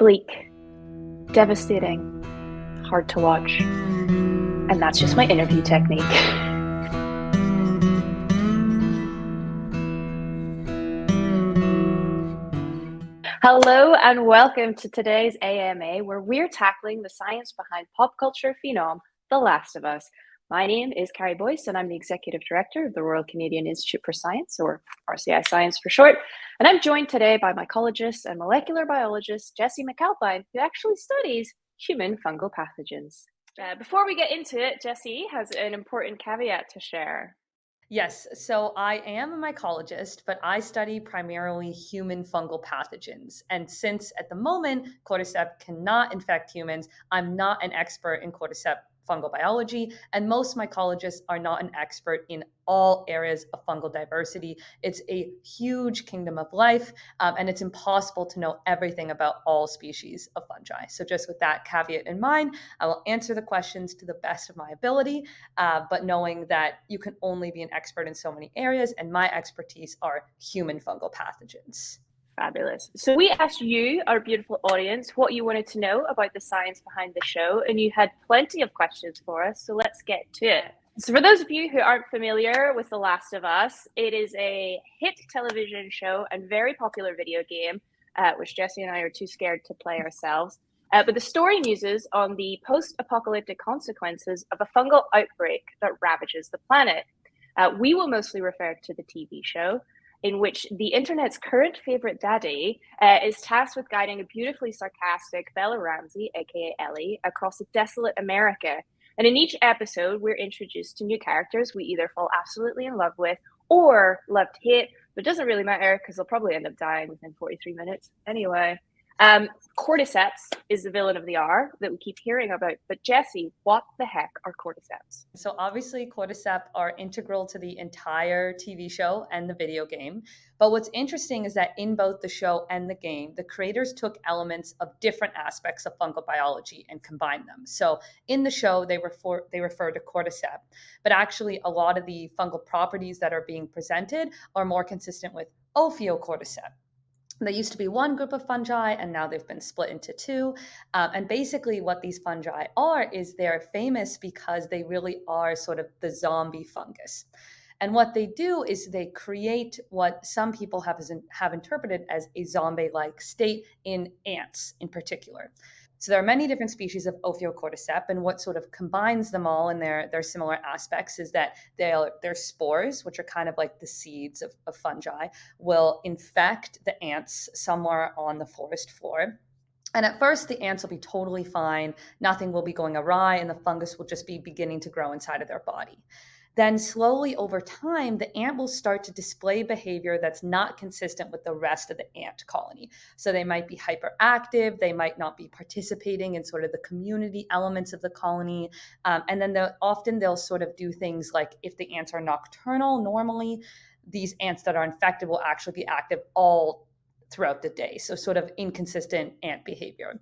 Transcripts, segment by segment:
bleak, devastating, hard to watch. And that's just my interview technique. Hello and welcome to today's AMA, where we're tackling the science behind pop culture phenom, The Last of Us. My name is Carrie Boyce, and I'm the Executive Director of the Royal Canadian Institute for Science, or RCI Science for short. And I'm joined today by mycologist and molecular biologist Jessie MacAlpine, who actually studies human fungal pathogens. Before we get into it, Jessie has an important caveat to share. Yes, so I am a mycologist, but I study primarily human fungal pathogens. And since at the moment Cordyceps cannot infect humans, I'm not an expert in Cordyceps fungal biology, and most mycologists are not an expert in all areas of fungal diversity. It's a huge kingdom of life, and it's impossible to know everything about all species of fungi. So just with that caveat in mind, I will answer the questions to the best of my ability, but knowing that you can only be an expert in so many areas, and my expertise are human fungal pathogens. Fabulous. So we asked you, our beautiful audience, what you wanted to know about the science behind the show, and you had plenty of questions for us, so let's get to it. So for those of you who aren't familiar with The Last of Us, it is a hit television show and very popular video game, which Jessie and I are too scared to play ourselves. But the story muses on the post-apocalyptic consequences of a fungal outbreak that ravages the planet. We will mostly refer to the TV show, in which the internet's current favorite daddy is tasked with guiding a beautifully sarcastic Bella Ramsey, aka Ellie, across a desolate America. And in each episode, we're introduced to new characters we either fall absolutely in love with or love to hate, but it doesn't really matter because they'll probably end up dying within 43 minutes anyway. Cordyceps is the villain of the hour that we keep hearing about. But Jessie, what the heck are cordyceps? So obviously Cordyceps are integral to the entire TV show and the video game. But what's interesting is that in both the show and the game, the creators took elements of different aspects of fungal biology and combined them. So in the show, they refer to Cordyceps, but actually a lot of the fungal properties that are being presented are more consistent with Ophiocordyceps. There used to be one group of fungi, and now they've been split into two. And basically, what these fungi are is they're famous because they really are sort of the zombie fungus. And what they do is they create what some people have interpreted as a zombie-like state in ants in particular. So there are many different species of Ophiocordyceps, and what sort of combines them all in their similar aspects is that their spores, which are kind of like the seeds of fungi, will infect the ants somewhere on the forest floor. And at first, the ants will be totally fine, nothing will be going awry, and the fungus will just be beginning to grow inside of their body. Then slowly over time, the ant will start to display behavior that's not consistent with the rest of the ant colony. So they might be hyperactive, they might not be participating in sort of the community elements of the colony. And then they'll sort of do things like if the ants are nocturnal, normally these ants that are infected will actually be active all throughout the day. So sort of inconsistent ant behavior.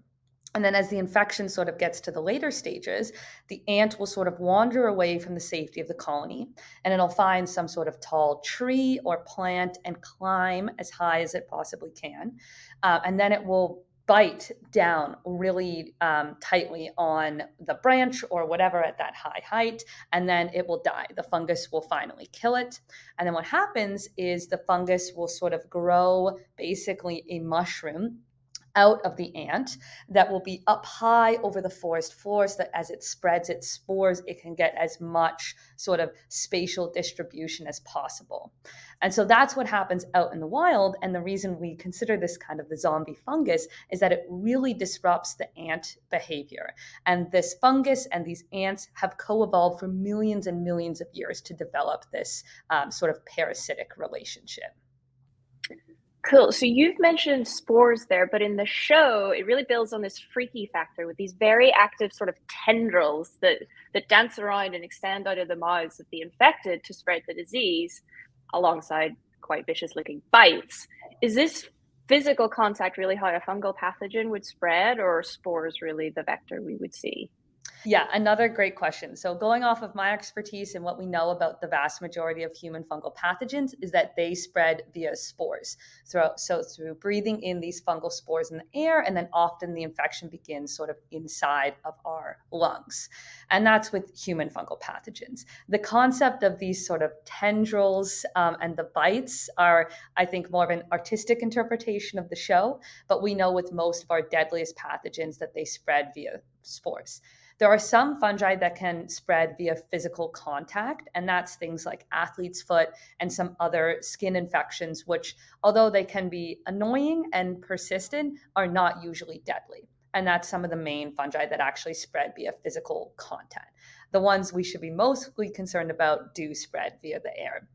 And then as the infection sort of gets to the later stages, the ant will sort of wander away from the safety of the colony, and it'll find some sort of tall tree or plant and climb as high as it possibly can. And then it will bite down really tightly on the branch or whatever at that high height, and then it will die. The fungus will finally kill it. And then what happens is the fungus will sort of grow basically a mushroom out of the ant that will be up high over the forest floor so that as it spreads its spores, it can get as much sort of spatial distribution as possible. And so that's what happens out in the wild. And the reason we consider this kind of the zombie fungus is that it really disrupts the ant behavior. And this fungus and these ants have co-evolved for millions and millions of years to develop this sort of parasitic relationship. Cool. So you've mentioned spores there, but in the show, it really builds on this freaky factor with these very active sort of tendrils that dance around and extend out of the mouths of the infected to spread the disease, alongside quite vicious-looking bites. Is this physical contact really how a fungal pathogen would spread, or are spores really the vector we would see? Yeah, another great question. So, going off of my expertise and what we know about the vast majority of human fungal pathogens is that they spread via spores. Through breathing in these fungal spores in the air, and then often the infection begins sort of inside of our lungs. And that's with human fungal pathogens. The concept of these sort of tendrils and the bites are, I think, more of an artistic interpretation of the show, but we know with most of our deadliest pathogens that they spread via spores. There are some fungi that can spread via physical contact, and that's things like athlete's foot and some other skin infections, which, although they can be annoying and persistent, are not usually deadly. And that's some of the main fungi that actually spread via physical contact. The ones we should be mostly concerned about do spread via the air.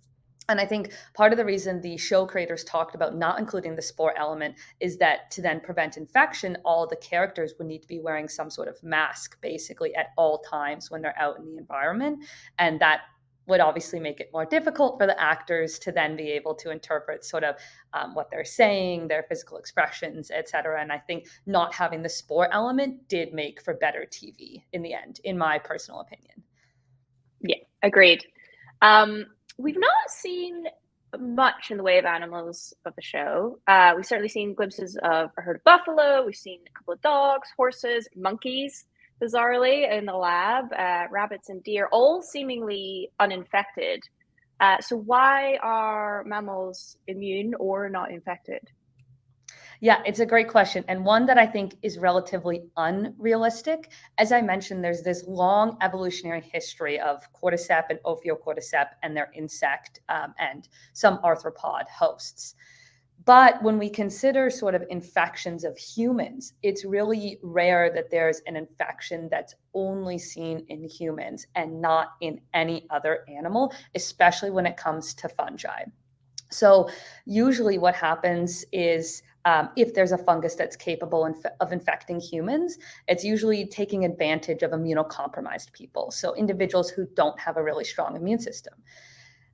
And I think part of the reason the show creators talked about not including the spore element is that to then prevent infection, all the characters would need to be wearing some sort of mask basically at all times when they're out in the environment. And that would obviously make it more difficult for the actors to then be able to interpret sort of what they're saying, their physical expressions, etc. And I think not having the spore element did make for better TV in the end, in my personal opinion. Yeah, agreed. We've not seen much in the way of animals of the show. We've certainly seen glimpses of a herd of buffalo. We've seen a couple of dogs, horses, monkeys, bizarrely, in the lab, rabbits and deer, all seemingly uninfected. So why are mammals immune or not infected? Yeah, it's a great question, and one that I think is relatively unrealistic. As I mentioned, there's this long evolutionary history of cordyceps and ophiocordyceps and their insect and some arthropod hosts. But when we consider sort of infections of humans, it's really rare that there's an infection that's only seen in humans and not in any other animal, especially when it comes to fungi. So usually what happens is if there's a fungus that's capable of infecting humans, it's usually taking advantage of immunocompromised people. So individuals who don't have a really strong immune system.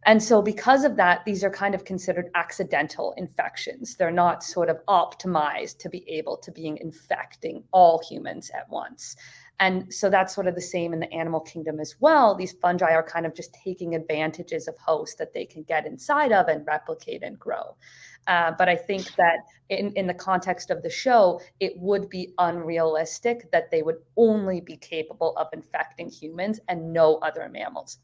And so because of that, these are kind of considered accidental infections. They're not sort of optimized to be able to be infecting all humans at once. And so that's sort of the same in the animal kingdom as well. These fungi are kind of just taking advantages of hosts that they can get inside of and replicate and grow. But I think that in the context of the show, it would be unrealistic that they would only be capable of infecting humans and no other mammals.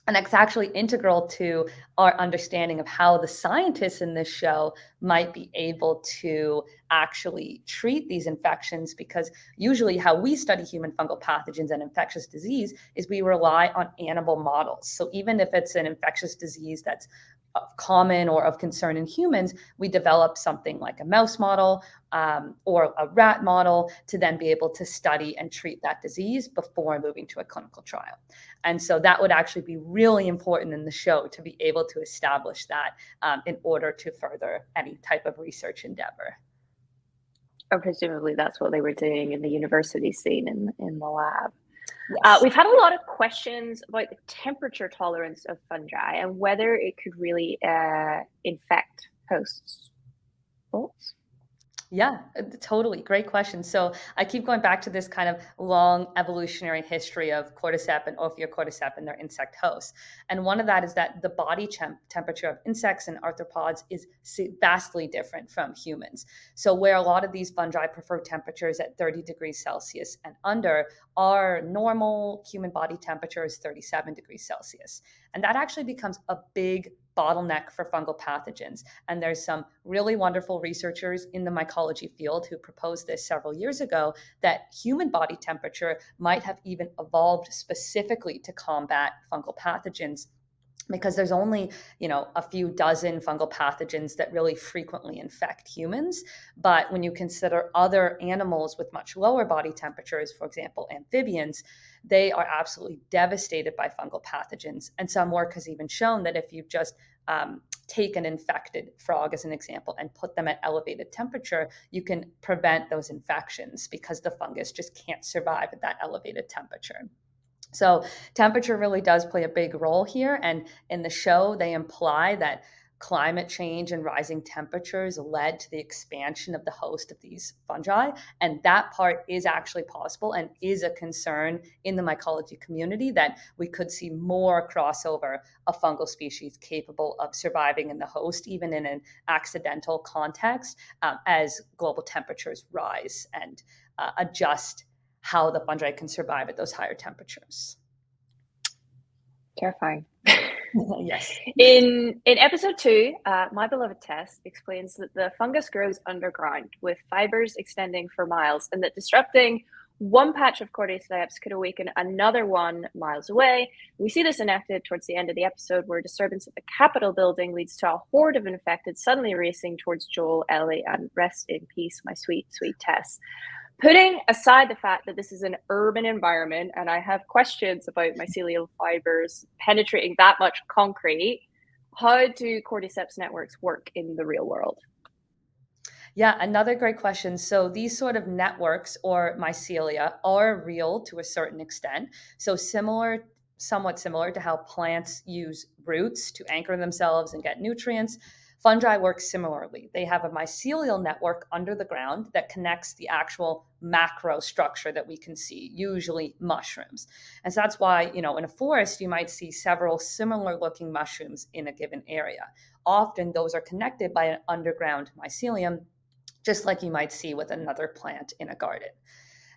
And that's actually integral to our understanding of how the scientists in this show might be able to actually treat these infections, because usually how we study human fungal pathogens and infectious disease is we rely on animal models. So even if it's an infectious disease that's common or of concern in humans, we develop something like a mouse model or a rat model to then be able to study and treat that disease before moving to a clinical trial. And so that would actually be really important in the show to be able to establish that in order to further any type of research endeavor. Or presumably that's what they were doing in the university scene in the lab. Yes. We've had a lot of questions about the temperature tolerance of fungi and whether it could really infect hosts. Thoughts? Yeah, totally. Great question. So I keep going back to this kind of long evolutionary history of cordyceps and ophiocordyceps and their insect hosts. And one of that is that the body temperature of insects and arthropods is vastly different from humans. So where a lot of these fungi prefer temperatures at 30 degrees Celsius and under, our normal human body temperature is 37 degrees Celsius. And that actually becomes a big bottleneck for fungal pathogens. And there's some really wonderful researchers in the mycology field who proposed this several years ago, that human body temperature might have even evolved specifically to combat fungal pathogens, because there's only, a few dozen fungal pathogens that really frequently infect humans. But when you consider other animals with much lower body temperatures, for example, amphibians, they are absolutely devastated by fungal pathogens. And some work has even shown that if you just take an infected frog, as an example, and put them at elevated temperature, you can prevent those infections because the fungus just can't survive at that elevated temperature. So temperature really does play a big role here. And in the show, they imply that climate change and rising temperatures led to the expansion of the host of these fungi. And that part is actually possible and is a concern in the mycology community, that we could see more crossover of fungal species capable of surviving in the host, even in an accidental context, as global temperatures rise and adjust how the fungi can survive at those higher temperatures. Terrifying. Yes. In episode 2, my beloved Tess explains that the fungus grows underground with fibers extending for miles, and that disrupting one patch of Cordyceps could awaken another one miles away. We see this enacted towards the end of the episode, where disturbance at the Capitol building leads to a horde of infected suddenly racing towards Joel, Ellie, and rest in peace, my sweet, sweet Tess. Putting aside the fact that this is an urban environment and I have questions about mycelial fibers penetrating that much concrete, how do Cordyceps networks work in the real world? Yeah, another great question. So these sort of networks or mycelia are real to a certain extent. So somewhat similar to how plants use roots to anchor themselves and get nutrients. Fungi work similarly. They have a mycelial network under the ground that connects the actual macro structure that we can see, usually mushrooms. And so that's why, in a forest, you might see several similar looking mushrooms in a given area. Often those are connected by an underground mycelium, just like you might see with another plant in a garden.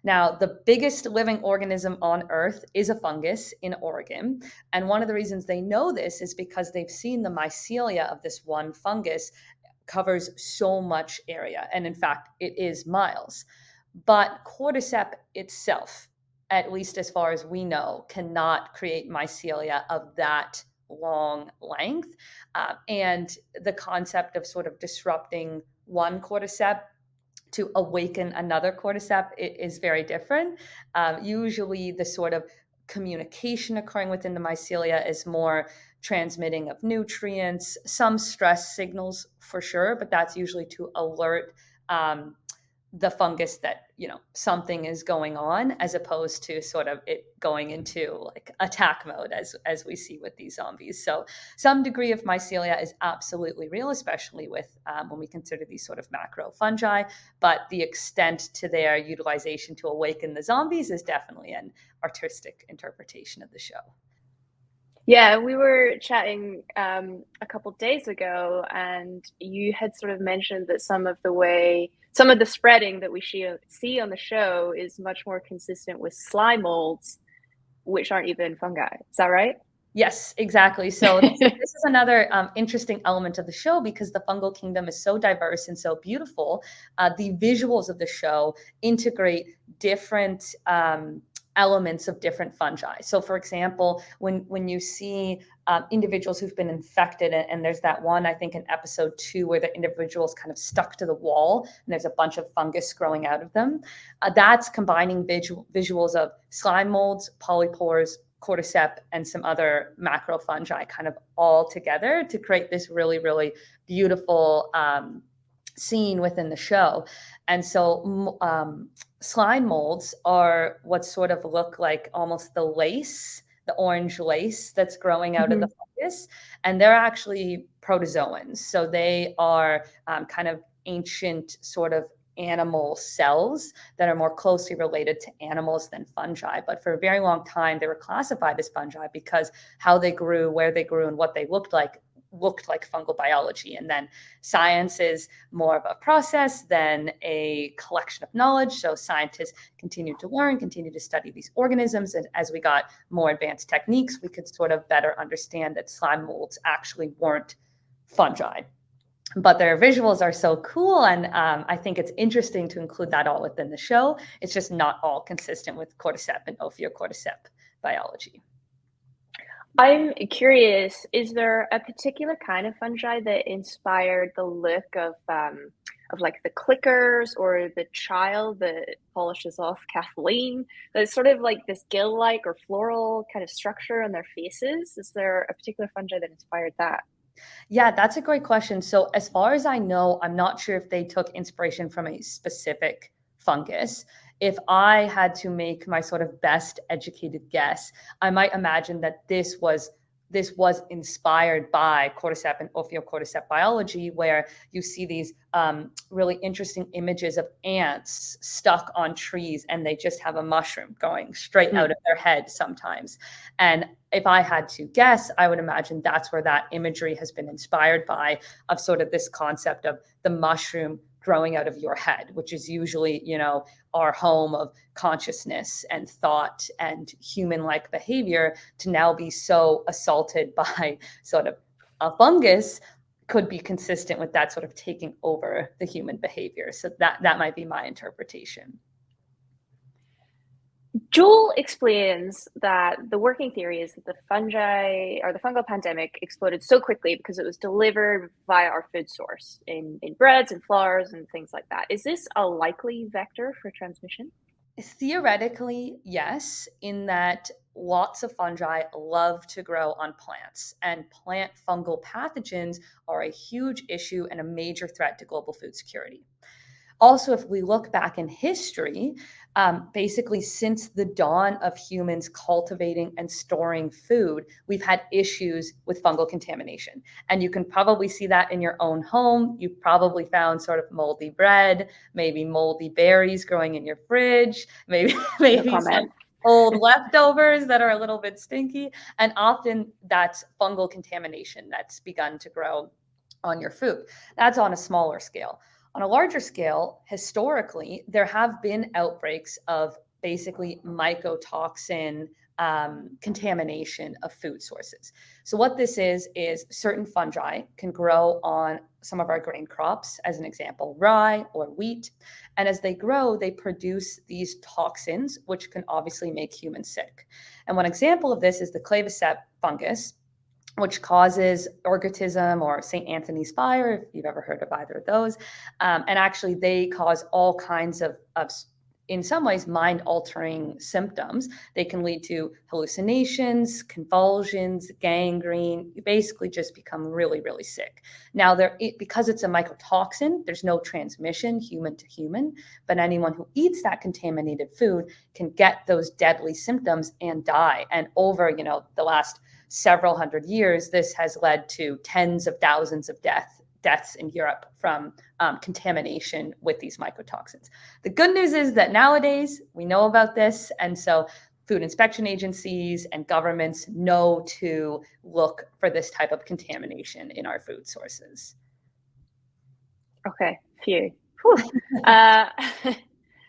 Now, the biggest living organism on Earth is a fungus in Oregon. And one of the reasons they know this is because they've seen the mycelia of this one fungus covers so much area. And in fact, it is miles. But Cordyceps itself, at least as far as we know, cannot create mycelia of that long length. And the concept of sort of disrupting one Cordyceps to awaken another Cordyceps is very different. Usually the sort of communication occurring within the mycelia is more transmitting of nutrients, some stress signals for sure, but that's usually to alert the fungus that something is going on, as opposed to sort of it going into like attack mode as we see with these zombies. So some degree of mycelia is absolutely real, especially with when we consider these sort of macro fungi, but the extent to their utilization to awaken the zombies is definitely an artistic interpretation of the show. Yeah, we were chatting a couple of days ago, and you had sort of mentioned that some of the spreading that we see on the show is much more consistent with slime molds, which aren't even fungi. Is that right? Yes, exactly. So this is another interesting element of the show, because the fungal kingdom is so diverse and so beautiful. The visuals of the show integrate different elements of different fungi. So for example, when you see individuals who've been infected, and there's that one, I think in episode 2, where the individual's kind of stuck to the wall and there's a bunch of fungus growing out of them, that's combining visuals of slime molds, polypores, Cordyceps, and some other macro fungi kind of all together to create this really, really beautiful scene within the show. And so slime molds are what sort of look like almost the orange lace that's growing out of the fungus. And they're actually protozoans. So they are kind of ancient sort of animal cells that are more closely related to animals than fungi. But for a very long time, they were classified as fungi because how they grew, where they grew, and what they looked like fungal biology. And then science is more of a process than a collection of knowledge. So scientists continued to learn, continued to study these organisms. And as we got more advanced techniques, we could sort of better understand that slime molds actually weren't fungi. But their visuals are so cool, and I think it's interesting to include that all within the show. It's just not all consistent with Cordyceps and Ophiocordyceps biology. I'm curious, is there a particular kind of fungi that inspired the look of like the clickers or the child that polishes off Kathleen? That's sort of like this gill-like or floral kind of structure on their faces. Is there a particular fungi that inspired that? Yeah, that's a great question. So as far as I know, I'm not sure if they took inspiration from a specific fungus. If I had to make my sort of best educated guess, I might imagine that this was this was inspired by Cordyceps and Ophiocordyceps biology, where you see these really interesting images of ants stuck on trees, and they just have a mushroom going straight out of their head sometimes. And if I had to guess, I would imagine that's where that imagery has been inspired by, of sort of this concept of the mushroom growing out of your head, which is usually, our home of consciousness and thought and human-like behavior, to now be so assaulted by sort of a fungus could be consistent with that sort of taking over the human behavior. So that might be my interpretation. Joel explains that the working theory is that the fungi or the fungal pandemic exploded so quickly because it was delivered via our food source in breads and flours and things like that. Is this a likely vector for transmission? Theoretically, yes, in that lots of fungi love to grow on plants, and plant fungal pathogens are a huge issue and a major threat to global food security. Also, if we look back in history, basically since the dawn of humans cultivating and storing food, we've had issues with fungal contamination. And you can probably see that in your own home. You've probably found sort of moldy bread, maybe moldy berries growing in your fridge, maybe some old leftovers that are a little bit stinky. And often that's fungal contamination that's begun to grow on your food. That's on a smaller scale. On a larger scale, historically, there have been outbreaks of basically mycotoxin contamination of food sources. So what this is certain fungi can grow on some of our grain crops, as an example, rye or wheat. And as they grow, they produce these toxins, which can obviously make humans sick. And one example of this is the Cordyceps fungus, which causes ergotism or St. Anthony's fire, if you've ever heard of either of those. And actually, they cause all kinds of, in some ways, mind-altering symptoms. They can lead to hallucinations, convulsions, gangrene. You basically just become really, really sick. Now, because it's a mycotoxin, there's no transmission human to human, but anyone who eats that contaminated food can get those deadly symptoms and die. And over, the last several hundred years, this has led to tens of thousands of deaths in Europe from contamination with these mycotoxins. The good news is that nowadays we know about this, and so food inspection agencies and governments know to look for this type of contamination in our food sources. Okay, phew.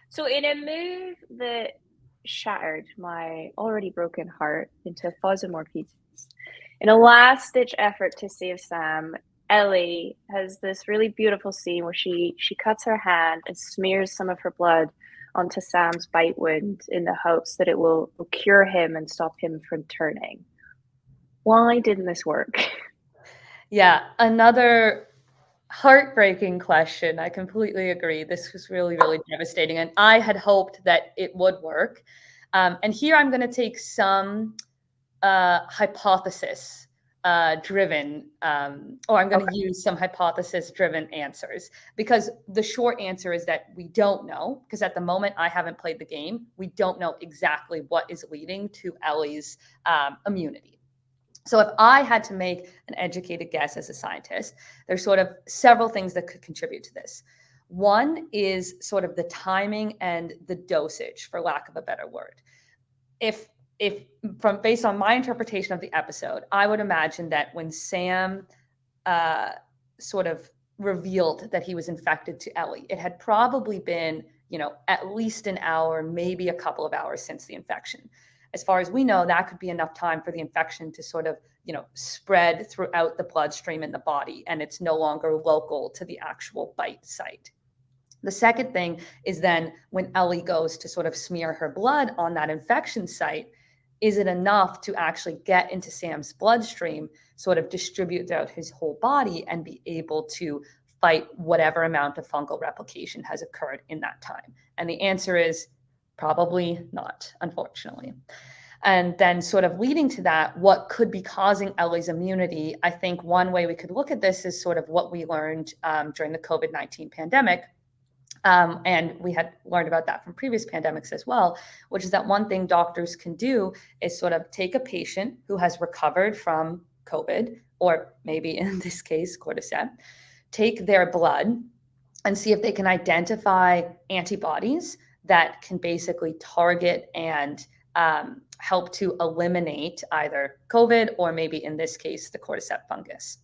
So in a move that shattered my already broken heart into 1,000 more pieces, in a last-ditch effort to save Sam, Ellie has this really beautiful scene where she cuts her hand and smears some of her blood onto Sam's bite wound in the hopes that it will cure him and stop him from turning. Why didn't this work? Yeah, another heartbreaking question. I completely agree. This was really, really devastating. And I had hoped that it would work. And here I'm going to take some hypothesis driven, or I'm going to use some hypothesis driven answers, because the short answer is that we don't know, because at the moment I haven't played the game. We don't know exactly what is leading to Ellie's immunity. So if I had to make an educated guess as a scientist, there's sort of several things that could contribute to this. One is sort of the timing and the dosage, for lack of a better word. If based on my interpretation of the episode, I would imagine that when Sam sort of revealed that he was infected to Ellie, it had probably been, at least an hour, maybe a couple of hours since the infection. As far as we know, that could be enough time for the infection to sort of, spread throughout the bloodstream in the body, and it's no longer local to the actual bite site. The second thing is then when Ellie goes to sort of smear her blood on that infection site, is it enough to actually get into Sam's bloodstream, sort of distribute throughout his whole body, and be able to fight whatever amount of fungal replication has occurred in that time? And the answer is probably not, unfortunately. And then sort of leading to that, what could be causing Ellie's immunity? I think one way we could look at this is sort of what we learned during the COVID-19 pandemic, And we had learned about that from previous pandemics as well, which is that one thing doctors can do is sort of take a patient who has recovered from COVID, or maybe in this case, cordyceps, take their blood and see if they can identify antibodies that can basically target and help to eliminate either COVID or maybe in this case, the cordyceps fungus.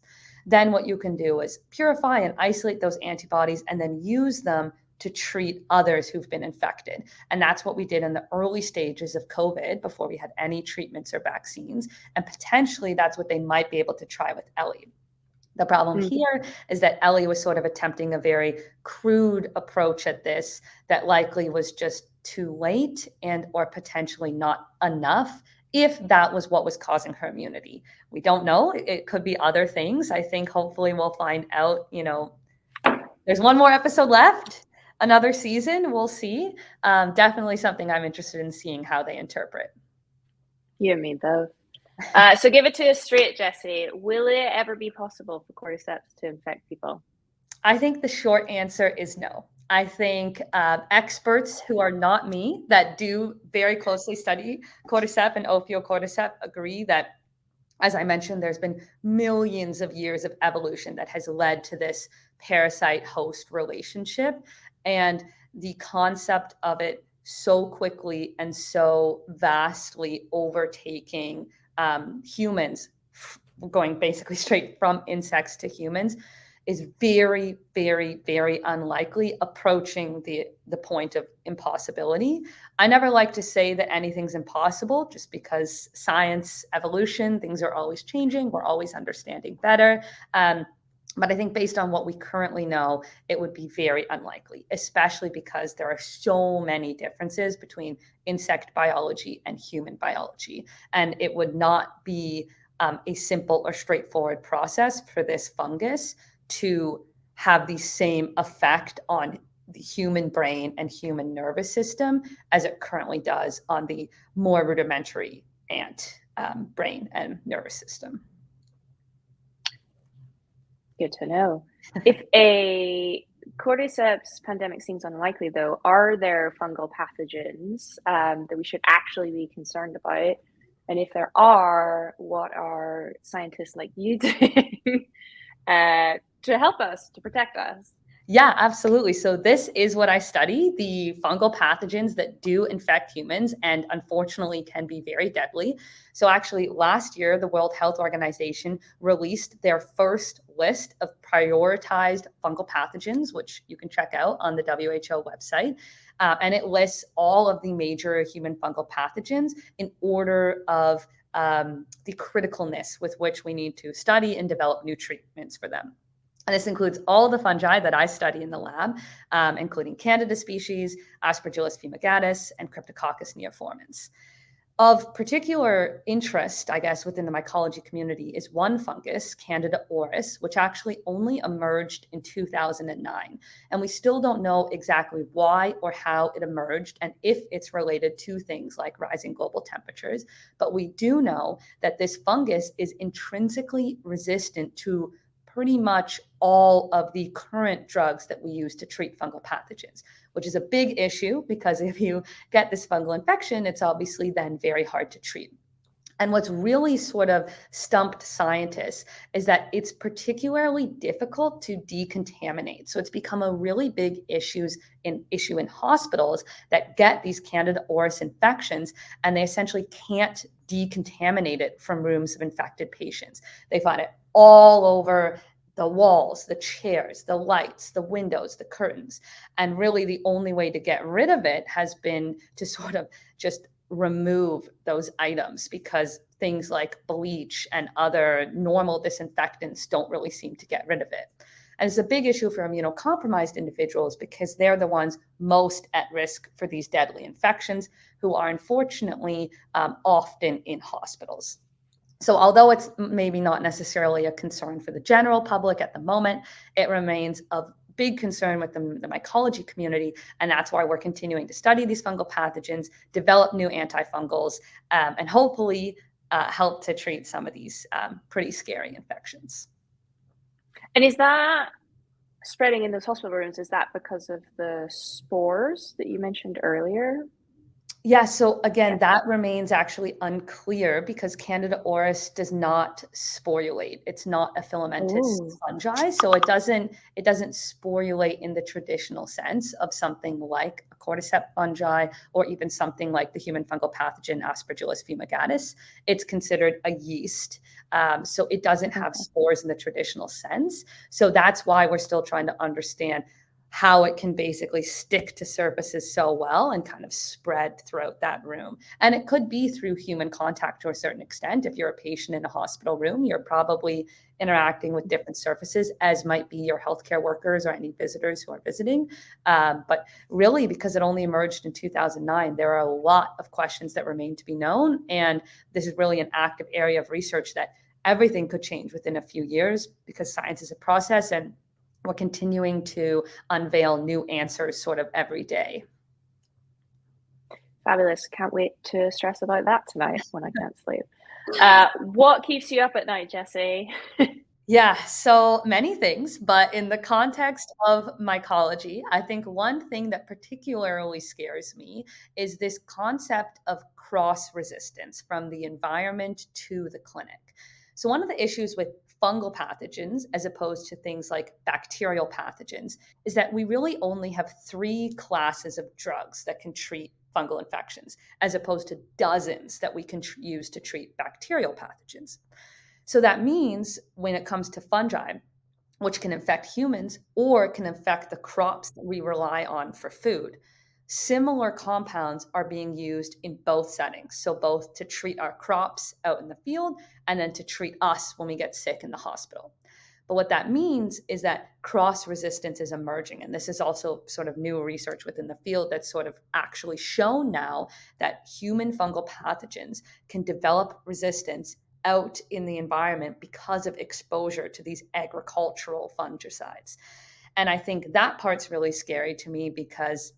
Then what you can do is purify and isolate those antibodies and then use them to treat others who've been infected. And that's what we did in the early stages of COVID before we had any treatments or vaccines. And potentially that's what they might be able to try with Ellie. The problem here is that Ellie was sort of attempting a very crude approach at this that likely was just too late and or potentially not enough if that was what was causing her immunity. We don't know. It could be other things. I think hopefully we'll find out, there's one more episode left, another season, we'll see. Definitely something I'm interested in seeing how they interpret. You and me both. So give it to us straight, Jessie. Will it ever be possible for cordyceps to infect people? I think the short answer is no. I think experts who are not me that do very closely study cordyceps and Ophiocordyceps agree that, as I mentioned, there's been millions of years of evolution that has led to this parasite-host relationship. And the concept of it so quickly and so vastly overtaking humans, going basically straight from insects to humans, is very, very, very unlikely, approaching the point of impossibility. I never like to say that anything's impossible just because science, evolution, things are always changing. We're always understanding better. But I think based on what we currently know, it would be very unlikely, especially because there are so many differences between insect biology and human biology. And it would not be a simple or straightforward process for this fungus to have the same effect on the human brain and human nervous system as it currently does on the more rudimentary ant brain and nervous system. Good to know. If a cordyceps pandemic seems unlikely, though, are there fungal pathogens that we should actually be concerned about? And if there are, what are scientists like you doing to help us, to protect us? Yeah, absolutely. So this is what I study, the fungal pathogens that do infect humans and unfortunately can be very deadly. So actually last year, the World Health Organization released their first list of prioritized fungal pathogens, which you can check out on the WHO website. And it lists all of the major human fungal pathogens in order of the criticalness with which we need to study and develop new treatments for them. And this includes all the fungi that I study in the lab, including Candida species, Aspergillus fumigatus, and Cryptococcus neoformans. Of particular interest, I guess, within the mycology community is one fungus, Candida auris, which actually only emerged in 2009. And we still don't know exactly why or how it emerged and if it's related to things like rising global temperatures. But we do know that this fungus is intrinsically resistant to pretty much all of the current drugs that we use to treat fungal pathogens, which is a big issue because if you get this fungal infection, it's obviously then very hard to treat. And what's really sort of stumped scientists is that it's particularly difficult to decontaminate. So it's become a really big issue in hospitals that get these Candida auris infections, and they essentially can't decontaminate it from rooms of infected patients. They find it all over the walls, the chairs, the lights, the windows, the curtains. And really the only way to get rid of it has been to sort of just remove those items because things like bleach and other normal disinfectants don't really seem to get rid of it. And it's a big issue for immunocompromised individuals because they're the ones most at risk for these deadly infections who are unfortunately often in hospitals. So although it's maybe not necessarily a concern for the general public at the moment, it remains of big concern with the mycology community, and that's why we're continuing to study these fungal pathogens, develop new antifungals, and hopefully help to treat some of these pretty scary infections. And is that spreading in those hospital rooms, is that because of the spores that you mentioned earlier? Yeah, so again, Yeah. that remains actually unclear because Candida auris does not sporulate. It's not a filamentous Oh, fungi, so it doesn't sporulate in the traditional sense of something like a cordyceps fungi or even something like the human fungal pathogen Aspergillus fumigatus. It's considered a yeast, so it doesn't have okay. spores in the traditional sense. So that's why we're still trying to understand how it can basically stick to surfaces so well and kind of spread throughout that room. And it could be through human contact to a certain extent. If you're a patient in a hospital room, you're probably interacting with different surfaces, as might be your healthcare workers or any visitors who are visiting. But really, because it only emerged in 2009, there are a lot of questions that remain to be known. And this is really an active area of research that everything could change within a few years because science is a process and we're continuing to unveil new answers sort of every day. Fabulous. Can't wait to stress about that tonight when I can't sleep. What keeps you up at night, Jessie? Yeah, so many things, but in the context of mycology, I think one thing that particularly scares me is this concept of cross resistance from the environment to the clinic. So, one of the issues with fungal pathogens, as opposed to things like bacterial pathogens, is that we really only have three classes of drugs that can treat fungal infections, as opposed to dozens that we can use to treat bacterial pathogens. So that means when it comes to fungi, which can infect humans or can infect the crops that we rely on for food, similar compounds are being used in both settings. So, both to treat our crops out in the field and then to treat us when we get sick in the hospital. But what that means is that cross resistance is emerging. And this is also sort of new research within the field that's sort of actually shown now that human fungal pathogens can develop resistance out in the environment because of exposure to these agricultural fungicides. And I think that part's really scary to me because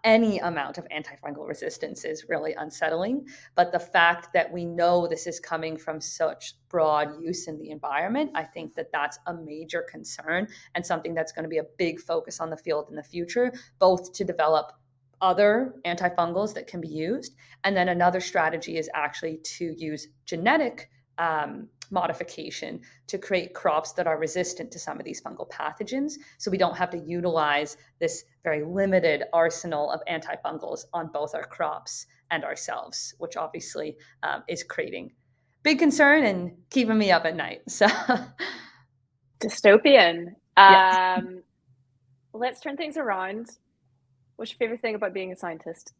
any amount of antifungal resistance is really unsettling. But the fact that we know this is coming from such broad use in the environment, I think that that's a major concern and something that's going to be a big focus on the field in the future, both to develop other antifungals that can be used. And then another strategy is actually to use genetic modification to create crops that are resistant to some of these fungal pathogens. So we don't have to utilize this very limited arsenal of antifungals on both our crops and ourselves, which obviously is creating big concern and keeping me up at night. So, Dystopian. yeah. Let's turn things around. What's your favorite thing about being a scientist?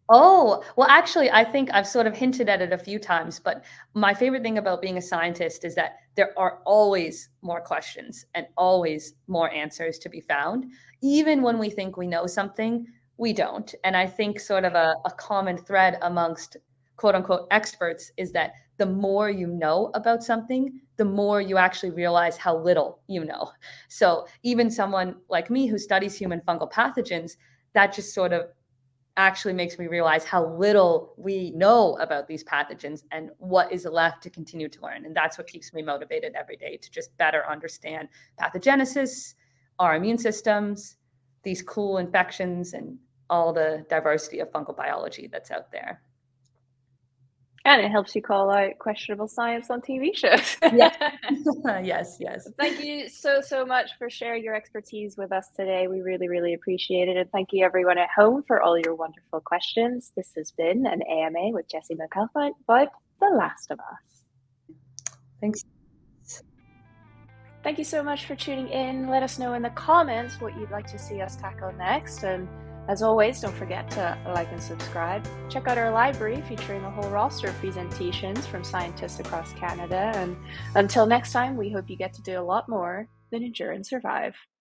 Oh, well, actually, I think I've sort of hinted at it a few times, but my favorite thing about being a scientist is that there are always more questions and always more answers to be found. Even when we think we know something, we don't. And I think sort of a common thread amongst quote unquote experts is that the more you know about something, the more you actually realize how little you know. So even someone like me who studies human fungal pathogens, that just sort of actually makes me realize how little we know about these pathogens and what is left to continue to learn. And that's what keeps me motivated every day to just better understand pathogenesis, our immune systems, these cool infections, and all the diversity of fungal biology that's out there. And it helps you call out questionable science on TV shows. Yes, yes, yes. Thank you so much for sharing your expertise with us today. We really appreciate it. And thank you everyone at home for all your wonderful questions. This has been an AMA with Jessie MacAlpine about The Last of Us. Thanks. Thank you so much for tuning in. Let us know in the comments what you'd like to see us tackle next. And as always, don't forget to like and subscribe. Check out our library featuring a whole roster of presentations from scientists across Canada. And until next time, we hope you get to do a lot more than endure and survive.